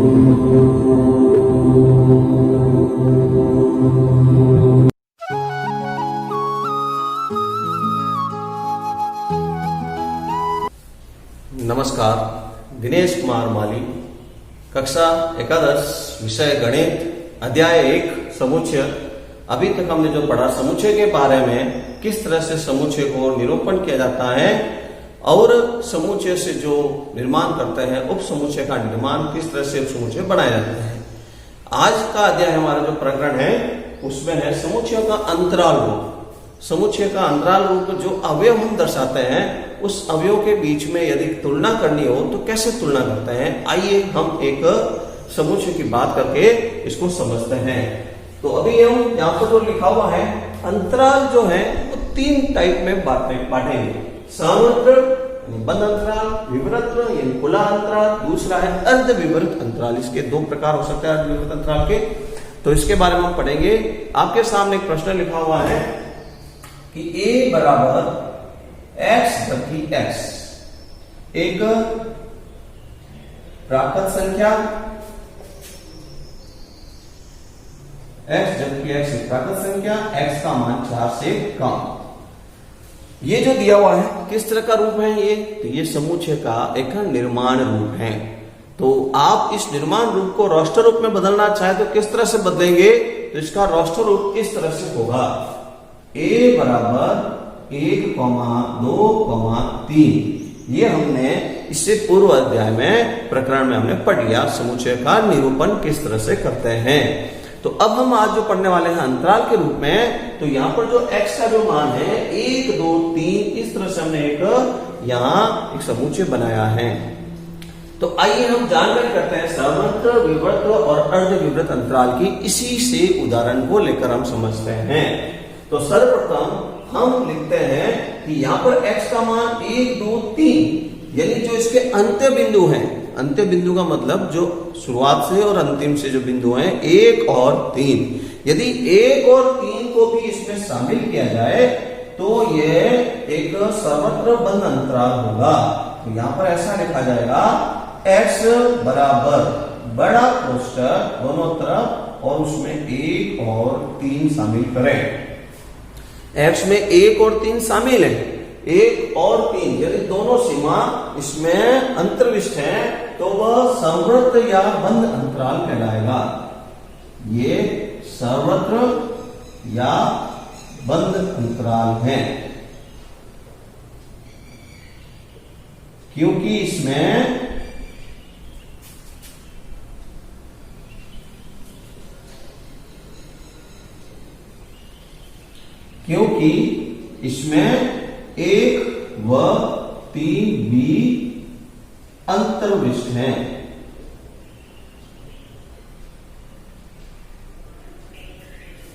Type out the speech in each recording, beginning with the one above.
नमस्कार, दिनेश कुमार माली, कक्षा एकादश, विषय गणित, अध्याय 1 समुच्चय। अभी तक हमने जो पढ़ा समुच्चय के बारे में, किस तरह से समुच्चय को निरूपण किया जाता है और समुच्चय से जो निर्माण करते हैं उप समुच्चय का निर्माण, किस तरह से उप समुच्चय बनाया जाता है। आज का अध्याय हमारा जो प्रकरण है उसमें है समुच्चय का अंतराल रूप। समुच्चय का अंतराल रूप जो अवयव हम दर्शाते हैं उस अवयव के बीच में यदि तुलना करनी हो तो कैसे तुलना करते हैं, आइए हम एक समुच्चय की बात करके इसको समझते हैं। तो अभी हम यहाँ पर जो लिखा हुआ है अंतराल जो है वो 3 टाइप में बांटेंगे। सार्वत्र बंद अंतराल, विवृत यानी खुला अंतराल, दूसरा है अर्ध विवृत अंतराल। इसके 2 प्रकार हो सकते हैं अर्ध विवृत अंतराल के, तो इसके बारे में हम पढ़ेंगे। आपके सामने एक प्रश्न लिखा हुआ है कि a बराबर x जबकि x एक प्राकृत संख्या, x जबकि x एक प्राकृत संख्या, x का मान 4 से कम। ये जो दिया हुआ है किस तरह का रूप है ये, तो ये समुच्चय का एक निर्माण रूप है। तो आप इस निर्माण रूप को राष्ट्र रूप में बदलना चाहे तो किस तरह से बदलेंगे, तो इसका राष्ट्र रूप इस तरह से होगा a बराबर 1, 2, 3। ये हमने इससे पूर्व अध्याय में प्रकरण में हमने पढ़ लिया समुच्चय का निरूपण किस तरह से करते हैं। तो अब हम आज जो पढ़ने वाले हैं अंतराल के रूप में, तो यहाँ पर जो x का जो मान है 1, 2, 3, इस तरह से हमने एक यहाँ एक समुच्चय बनाया है। तो आइए हम जानकारी करते हैं सर्वत्र, विवृत और अर्ध विवृत अंतराल की। इसी से उदाहरण को लेकर हम समझते हैं। तो सर्वप्रथम हम लिखते हैं कि यहाँ पर x का मान 1, 2, 3 यानी जो इसके अंत्य बिंदु हैं, अंत्य बिंदु का मतलब जो शुरुआत से और अंतिम से जो बिंदु हैं 1 और 3, यदि 1 और 3 को भी इसमें शामिल किया जाए तो ये एक सर्वत्र बंद अंतराल होगा। तो यहाँ पर ऐसा लिखा जाएगा x बराबर बड़ा कोष्ठक दोनों तरफ और उसमें 1 और 3 शामिल करें। x में 1 और 3 शामिल है, 1 और 3 यदि दोनों सीमा इसमें अंतर्विष्ट है तो वह सर्वत्र या बंद अंतराल कहलाएगा। ये सर्वत्र या बंद अंतराल है क्योंकि इसमें इसमें 1 व 3 भी अंतर्विष्ट हैं।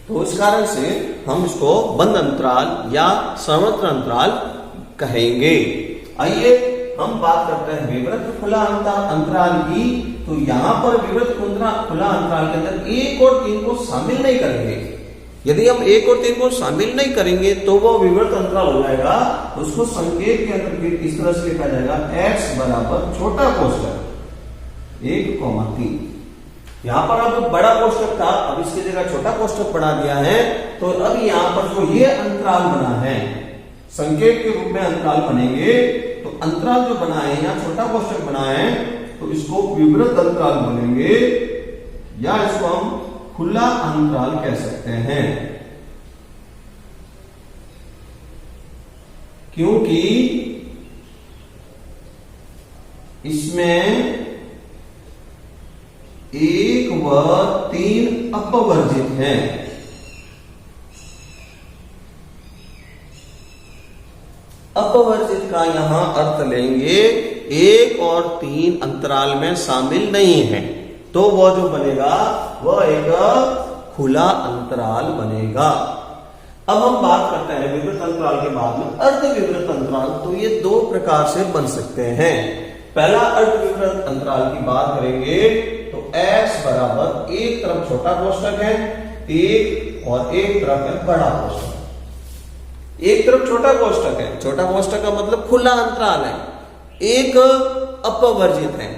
तो इस कारण से हम इसको बंद अंतराल या सर्वत्र अंतराल कहेंगे। आइए हम बात करते हैं विवृत खुला अंतराल की। तो यहां पर विवृत खुला अंतराल के अंदर 1 और 3 को शामिल नहीं करेंगे। यदि हम 1 और 3 को शामिल नहीं करेंगे तो वो विवृत अंतराल हो जाएगा। उसको संकेत के अंदर फिर इस तरह से लिखा जाएगा x बराबर छोटा कोष्ठक 1, 3। यहाँ पर अब बड़ा कोष्ठक था, अब इसकी जगह छोटा कोष्ठक बना दिया है। तो अब यहाँ पर जो ये अंतराल बना है संकेत के रूप में अंतराल बनेंगे। तो अंतराल जो बना है यहाँ छोटा कोष्ठक बना है तो इसको विवृत अंतराल बोलेंगे या इसको हम खुला अंतराल कह सकते हैं क्योंकि इसमें 1 व 3 अपवर्जित हैं। अपवर्जित का यहां अर्थ लेंगे 1 और 3 अंतराल में शामिल नहीं है, तो वह जो बनेगा वह एक खुला अंतराल बनेगा। अब हम बात करते हैं विवृत अंतराल के बाद में अर्ध विवृत अंतराल। तो ये 2 प्रकार से बन सकते हैं। पहला अर्ध विवृत अंतराल की बात करेंगे तो x बराबर एक तरफ छोटा कोष्ठक है 1 और एक तरफ है बड़ा कोष्ठक। एक तरफ छोटा कोष्ठक है, छोटा कोष्ठक का मतलब खुला अंतराल है, एक अपवर्जित है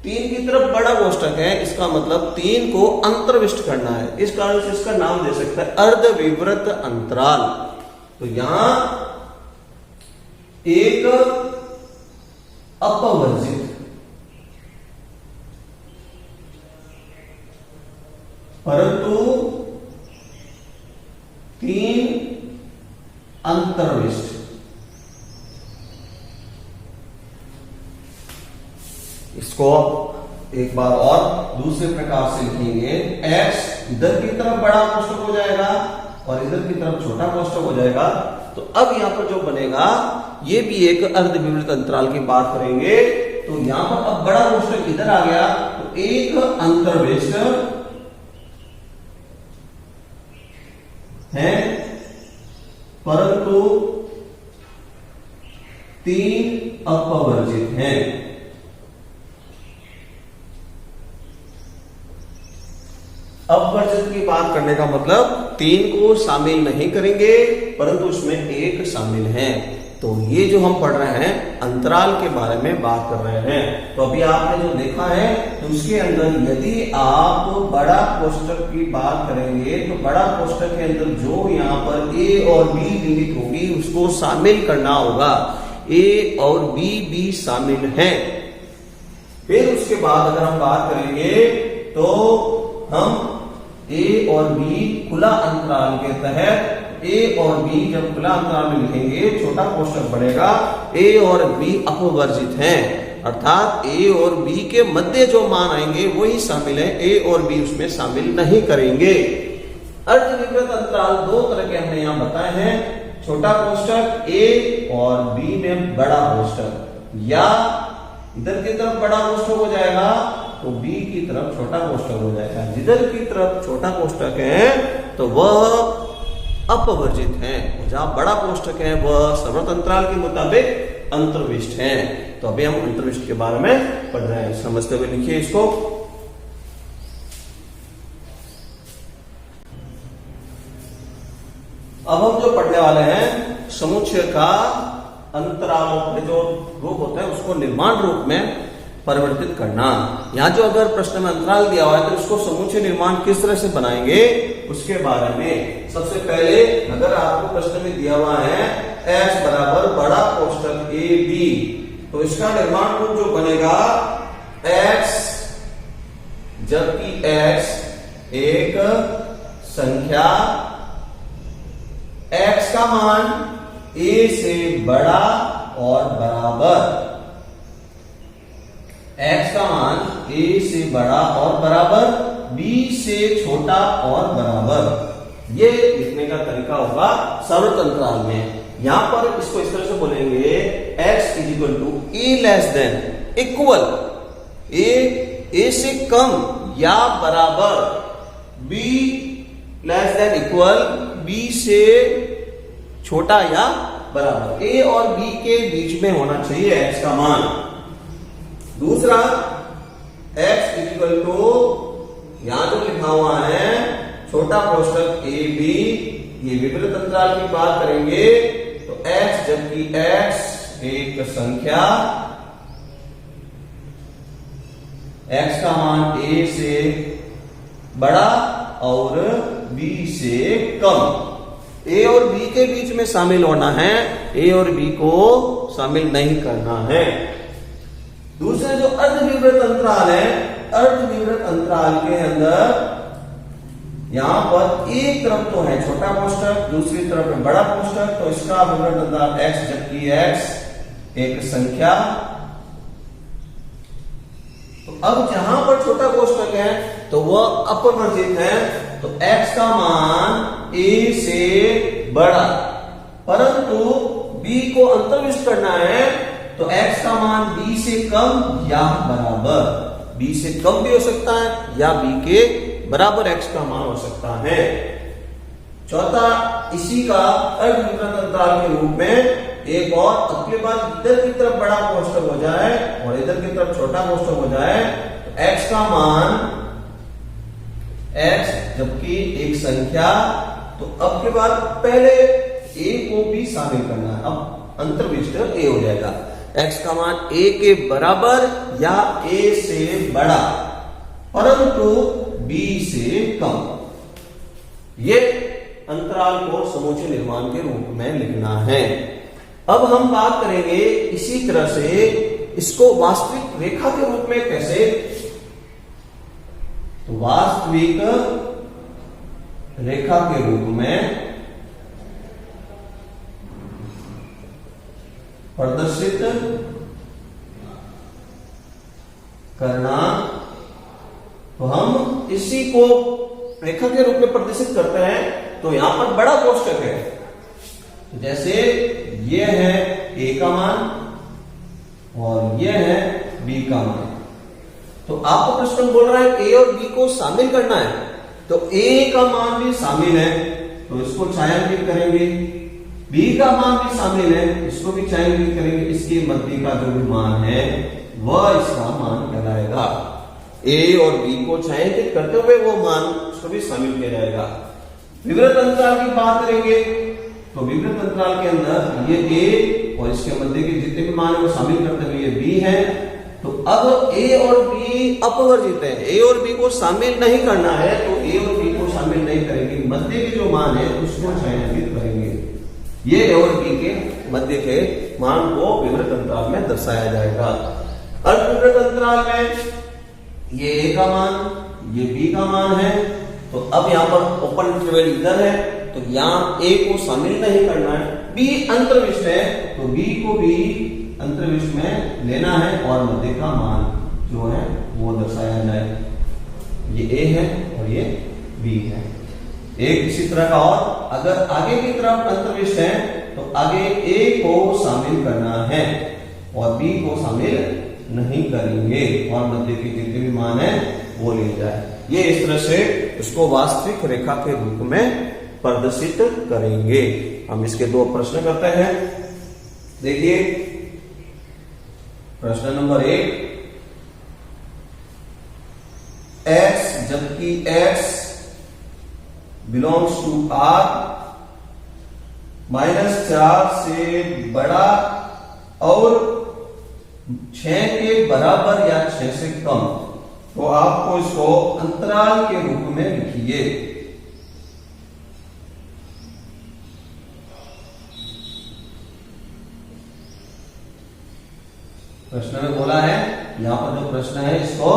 3 की तरफ बड़ा कोष्टक है, इसका मतलब 3 को अंतर्विष्ट करना है, इस कारण से इसका नाम दे सकता है अर्धविवृत अंतराल। तो यहां एक अपवर्जित परंतु 3 अंतर्विष्ट, इसको एक बार और दूसरे प्रकार से लिखेंगे। x इधर की तरफ बड़ा कोष्टक हो जाएगा और इधर की तरफ छोटा कोष्टक हो जाएगा। तो अब यहां पर जो बनेगा ये भी एक अर्धविवृत अंतराल की बात करेंगे। तो यहां पर अब बड़ा कोष्टक इधर आ गया, तो एक अंतर्विष्ट है परंतु 3 अपवर्जित हैं। अपवर्जित की बात करने का मतलब 3 को शामिल नहीं करेंगे परंतु उसमें एक शामिल है। तो ये जो हम पढ़ रहे हैं अंतराल के बारे में बात कर रहे हैं। तो अभी आपने जो देखा है तो उसके अंदर यदि आप बड़ा कोष्टक की बात करेंगे तो बड़ा कोष्टक के अंदर जो यहाँ पर ए और बी लिमिट होगी उसको शामिल करना होगा। ए और बी भी शामिल है। फिर उसके बाद अगर हम बात करेंगे तो हम ए और बी खुला अंतराल के तहत ए और बी जब खुला अंतराल में लिखेंगे छोटा कोष्टक बनेगा। ए और बी अपवर्जित हैं, अर्थात ए और बी के मध्य जो मान आएंगे वही शामिल है, ए और बी उसमें शामिल नहीं करेंगे। अर्धविवृत अंतराल 2 तरह के हमने यहां बताए हैं, छोटा कोष्टक ए और बी में बड़ा कोष्टक, या इधर की तरफ बड़ा कोष्टक हो जाएगा तो बी की तरफ छोटा कोष्टक हो जाएगा। जिधर की तरफ छोटा कोष्टक है तो वह अपवर्जित है, जहां बड़ा कोष्टक है वह सर्वत्र अंतराल के मुताबिक अंतर्विष्ट है। तो अभी हम अंतर्विष्ट के बारे में पढ़ रहे हैं, समझते हुए लिखिए इसको। अब हम जो पढ़ने वाले हैं समुच्चय का अंतरालों के जो रूप होता है उसको निर्माण रूप में परिवर्तित करना। यहां जो अगर प्रश्न में अंतराल दिया हुआ है तो इसको समुच्चय निर्माण किस तरह से बनाएंगे उसके बारे में सबसे पहले अगर आपको प्रश्न में दिया हुआ है x बराबर बड़ा कोष्टक ए बी, तो इसका निर्माण रूप जो बनेगा x, जबकि x एक संख्या, x का मान a से बड़ा और बराबर, x का मान a से बड़ा और बराबर, b से छोटा और बराबर। ये लिखने का तरीका होगा सर्वत्र अंतराल में। यहां पर इसको इस तरह से बोलेंगे x is equal to a less than equal, a से कम या बराबर, b less than equal, b से छोटा या बराबर। a और b के बीच में होना चाहिए x का मान। दूसरा x इज इक्वल टू, यहां जो लिखा हुआ है छोटा कोष्टक ए बी, ये विपरीत अंतराल की बात करेंगे तो x, जबकि x एक संख्या, x का मान a से बड़ा और b से कम। a और b के बीच में शामिल होना है, a और b को शामिल नहीं करना है। दूसरे जो अर्धविवृत अंतराल है, अर्धविवृत अंतराल के अंदर यहां पर एक तरफ तो है छोटा कोष्टक, दूसरी तरफ है बड़ा कोष्टक, तो इसका विवृत अंतराल x, जबकि x एक संख्या। तो अब जहां पर छोटा कोष्टक है तो वह अपवर्जित है, तो x का मान a से बड़ा, परंतु b को अंतर्विष्ट करना है तो x का मान b से कम या बराबर, b से कम भी हो सकता है या b के बराबर x का मान हो सकता है। चौथा, इसी का अर्धविवृत अंतराल के रूप में एक और, अब के बाद इधर की तरफ बड़ा कोष्टक हो जाए और इधर की तरफ छोटा कोष्टक हो जाए तो x का मान x, जबकि एक संख्या, तो अब के बाद पहले a को भी शामिल करना है, अब अंतर्विष्ट a हो जाएगा। x का मान a के बराबर या a से बड़ा परंतु b से कम। ये अंतराल को समूचे निर्माण के रूप में लिखना है। अब हम बात करेंगे इसी तरह से इसको वास्तविक रेखा के रूप में कैसे। तो वास्तविक रेखा के रूप में प्रदर्शित करना, तो हम इसी को रेखा के रूप में प्रदर्शित करते हैं। तो यहां पर बड़ा कोष्टक है, जैसे ये है a का मान और ये है b का मान। तो आपको प्रश्न बोल रहा है a और b को शामिल करना है, तो a का मान भी शामिल है तो इसको छायांकित करेंगे, b का मान भी शामिल है इसको भी छायांकित करेंगे। इसके मध्य का जो भी मान है वह इसका मान कहलाएगा। a और b को छायांकित करते हुए वो मान उसको भी शामिल किया जाएगा। विवृत अंतराल की बात करेंगे तो विवृत अंतराल के अंदर ये a और इसके मध्य के जितने भी मान है वो शामिल करते हुए ये b है। तो अब a और b अपवर्जित है, a और b को शामिल नहीं करना है तो a और b को शामिल नहीं करेंगे, मध्य के जो मान है उसको छायांकित करेंगे। ये a और b के मध्य के मान को विवृत अंतराल में दर्शाया जाएगा। अर्धविवृत अंतराल में ये a का मान ये b का मान है, तो अब यहाँ पर ओपन इंटरवल इधर है तो यहाँ a को शामिल नहीं करना है। b अंतर्विष्ट है तो b को भी अंतर्विष्ट में लेना है और मध्य का मान जो है वो दर्शाया जाए। ये a है और ये b है। एक इसी तरह का, और अगर आगे की तरफ अंतर्विष्ट है तो आगे a को शामिल करना है और b को शामिल नहीं करेंगे और मध्य के जितने भी मान है वो ले जाए। ये इस तरह से उसको वास्तविक रेखा के रूप में प्रदर्शित करेंगे। हम इसके दो प्रश्न करते हैं। देखिए प्रश्न नंबर 1, x जबकि x बिलोंग्स टू r -4 से बड़ा और 6 के बराबर या 6 से कम, तो आपको इसको अंतराल के रूप में लिखिए। प्रश्न में बोला है, यहां पर जो प्रश्न है इसको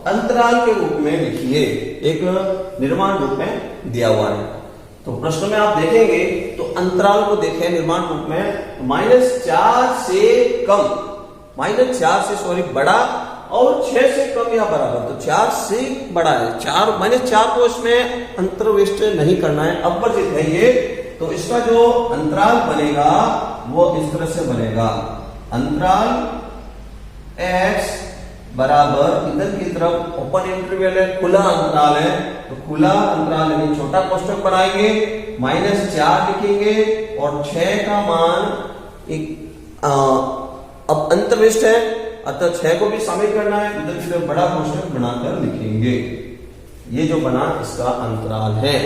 अंतराल के रूप में लिखिए, एक निर्माण रूप में दिया हुआ है। तो प्रश्न में आप देखेंगे तो अंतराल को देखें निर्माण रूप में -4 से कम, -4 से सॉरी बड़ा और 6 से कम या बराबर, तो 4 से बड़ा है, 4 -4 को इसमें अंतर्विष्ट नहीं करना है, अपवर्जित है ये। तो इसका जो अंतराल बनेगा वो इस तरह से बनेगा। अंतराल x बराबर इधर की तरफ ओपन इंटरवल है, खुला अंतराल है, तो खुला अंतराल यानी छोटा कोष्टक बनाएंगे, -4 लिखेंगे और 6 का मान एक अब अंतर्विष्ट है अतः 6 को भी शामिल करना है, इधर की तरफ बड़ा कोष्टक बनाकर लिखेंगे। ये जो बना इसका अंतराल है।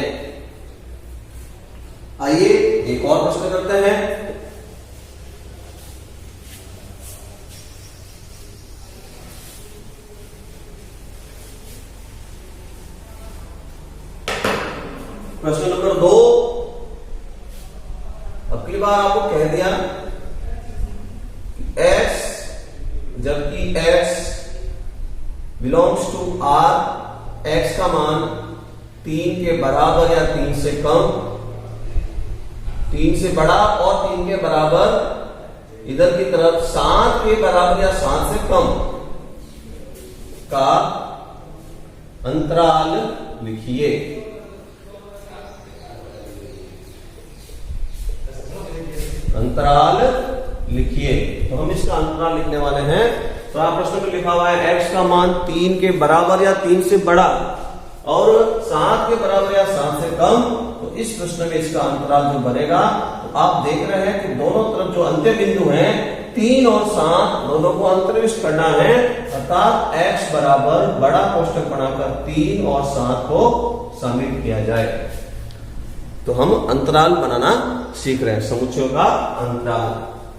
आइए एक और प्रश्न करते हैं। प्रश्न नंबर 2, अब की बार आपको कह दिया x जबकि x belongs to r, x का मान 3 के बराबर या 3 से कम, 3 से बड़ा और 3 के बराबर, इधर की तरफ 7 के बराबर या 7 से कम का अंतराल लिखिए। अंतराल लिखिए। तो हम इसका अंतराल लिखने वाले हैं। तो आप प्रश्न में लिखा हुआ है x का मान 3 के बराबर या 3 से बड़ा और 7 के बराबर या 7 से कम, तो इस प्रश्न में इसका अंतराल जो बनेगा, तो आप देख रहे हैं कि दोनों तरफ जो अंत्य बिंदु हैं 3 और 7 दोनों को अंतर्विष्ट करना है, अर्थात x बराबर बड़ा कोष्टक बनाकर 3 और 7 को शामिल किया जाए। तो हम अंतराल बनाना सीख रहे हैं, समुच्चयों का अंतराल।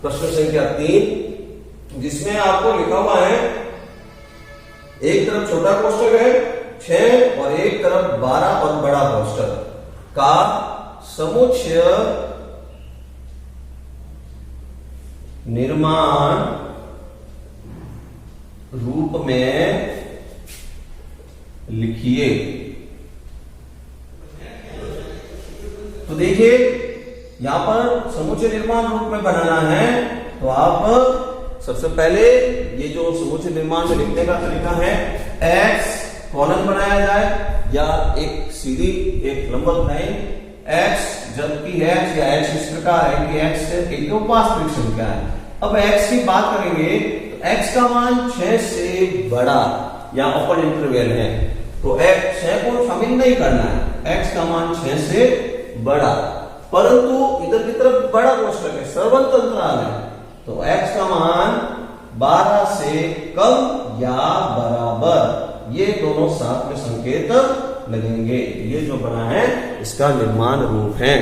प्रश्न संख्या 3, जिसमें आपको लिखा हुआ है एक तरफ छोटा कोष्टक है 6 और एक तरफ 12 और बड़ा कोष्टक का समुच्चय निर्माण रूप में लिखिए। तो देखिए यहां पर समुच्चय निर्माण रूप में बनाना है तो आप सबसे पहले ये जो समुच्चय निर्माण में लिखने का तरीका है x कॉलम बनाया जाए या एक सीधी एक लंबवत लाइन x, जबकि x या x इस प्रकार है कि x एक वास्तविक संख्या है। अब x की बात करेंगे तो x का मान 6 से बड़ा या ओपन इंटरवल है तो x 6 को शामिल नहीं करना है, x का मान 6 से बड़ा, परंतु इधर की तरफ बड़ा कोष्टक है सर्वंत अंतराल है तो x का मान 12 से कम या बराबर, ये दोनों साथ में संकेत लगेंगे। ये जो बना है इसका निर्माण रूप है।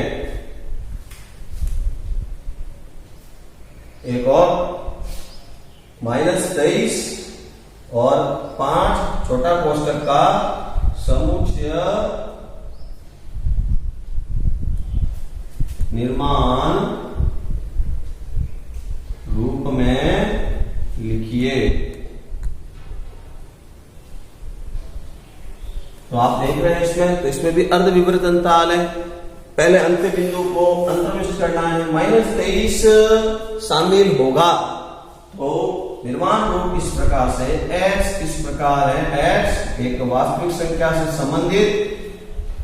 एक और -23 और 5 छोटा कोष्टक का समुच्चय निर्माण रूप में लिखिए। तो आप देख रहे हैं इसमें, तो इसमें भी अर्ध विपरीत अंतराल है। पहले अंत्य बिंदु को अंतर्विष्ट करना है, -23 शामिल होगा तो निर्माण रूप इस प्रकार से x इस प्रकार है, x एक वास्तविक संख्या से संबंधित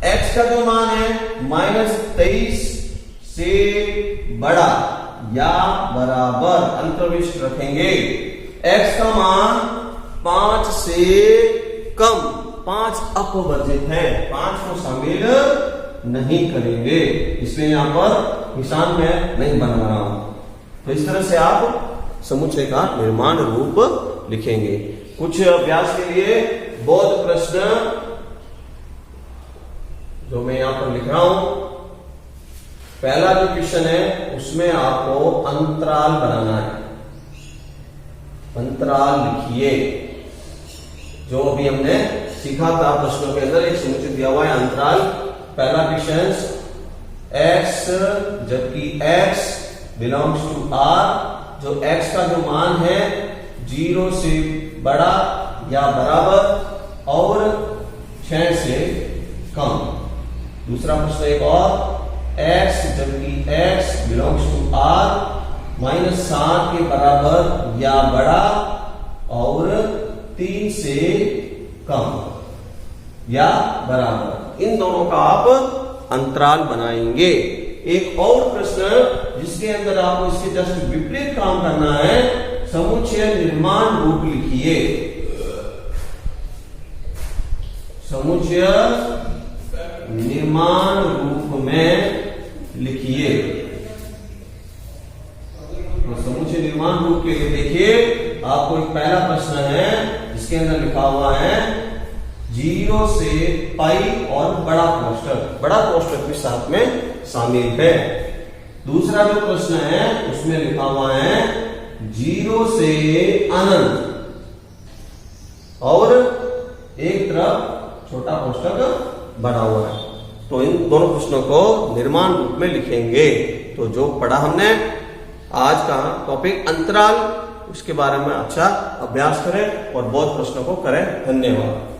x का जो मान है -23 से बड़ा या बराबर अंतर्विष्ट रखेंगे। x का मान 5 से कम, 5 अपवर्जित है, 5 को शामिल नहीं करेंगे, इसलिए यहां पर निशान में नहीं बना रहा हूं। तो इस तरह से आप समुच्चय का निर्माण रूप लिखेंगे। कुछ अभ्यास के लिए बौद्ध प्रश्न जो मैं यहां पर लिख रहा हूं, पहला जो क्वेश्चन है उसमें आपको अंतराल बनाना है, अंतराल लिखिए। जो अभी हमने सीखा था प्रश्नों के अंदर एक समुच्चय दिया हुआ है अंतराल। पहला क्वेश्चन x, जबकि x बिलोंग्स टू r, जो x का जो मान है 0 से बड़ा या बराबर और 6 से कम। दूसरा प्रश्न एक और x, जबकि x बिलोंग्स टू r -7 के बराबर या बड़ा और 3 से कम या बराबर, इन दोनों का आप अंतराल बनाएंगे। एक और प्रश्न जिसके अंदर आपको इसके जस्ट विपरीत काम करना है, समुच्चय निर्माण रूप लिखिए। समुच्चय निर्माण रूप में लिखिए। तो समुच्चय निर्माण रूप के लिए देखिए आपको एक पहला प्रश्न है जिसके अंदर लिखा हुआ है 0 से पाई और बड़ा कोष्टक भी साथ में शामिल है। दूसरा जो प्रश्न है उसमें लिखा हुआ है 0 से अनंत और एक तरफ छोटा कोष्टक बना हुआ है। तो इन दोनों प्रश्नों को निर्माण रूप में लिखेंगे। तो जो पढ़ा हमने आज का टॉपिक अंतराल, उसके बारे में अच्छा अभ्यास करें और बहुत प्रश्नों को करें। धन्यवाद।